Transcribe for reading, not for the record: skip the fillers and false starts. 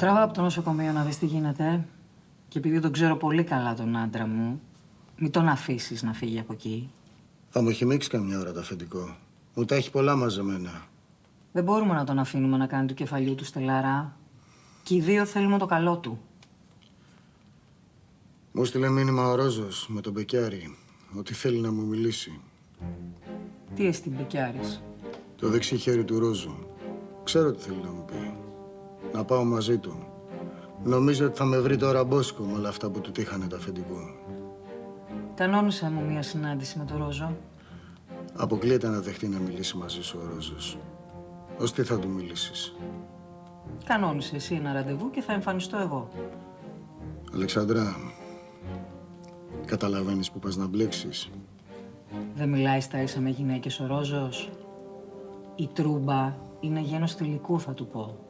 Τράβα από το νοσοκομείο να δεις τι γίνεται. Και επειδή τον ξέρω πολύ καλά τον άντρα μου, μην τον αφήσεις να φύγει από εκεί. Θα μου χυμίξει καμιά ώρα το αφεντικό. Μου τα έχει πολλά μαζεμένα. Δεν μπορούμε να τον αφήνουμε να κάνει του κεφαλιού του στελάρα. Και οι δύο θέλουμε το καλό του. Μου στείλε μήνυμα ο Ρόζος με τον Μπεκιάρη ότι θέλει να μου μιλήσει. Τι εστιν Μπεκιάρης? Το δεξί χέρι του Ρόζου. Ξέρω τι θέλει να μου πει. Να πάω μαζί του. Νομίζω ότι θα με βρει τώρα μπόσκο με όλα αυτά που του τύχανε το αφεντικό. Κανόνισε μου μία συνάντηση με τον Ρόζο. Αποκλείεται να δεχτεί να μιλήσει μαζί σου ο Ρόζος. Ως τι θα του μιλήσεις? Κανόνισε εσύ ένα ραντεβού και θα εμφανιστώ εγώ. Αλεξάνδρα, καταλαβαίνεις που πας να μπλέξεις? Δεν μιλάει στα ίσα με γυναίκες ο Ρόζος. Η Τρούμπα είναι γένος θηλυκού, θα του πω.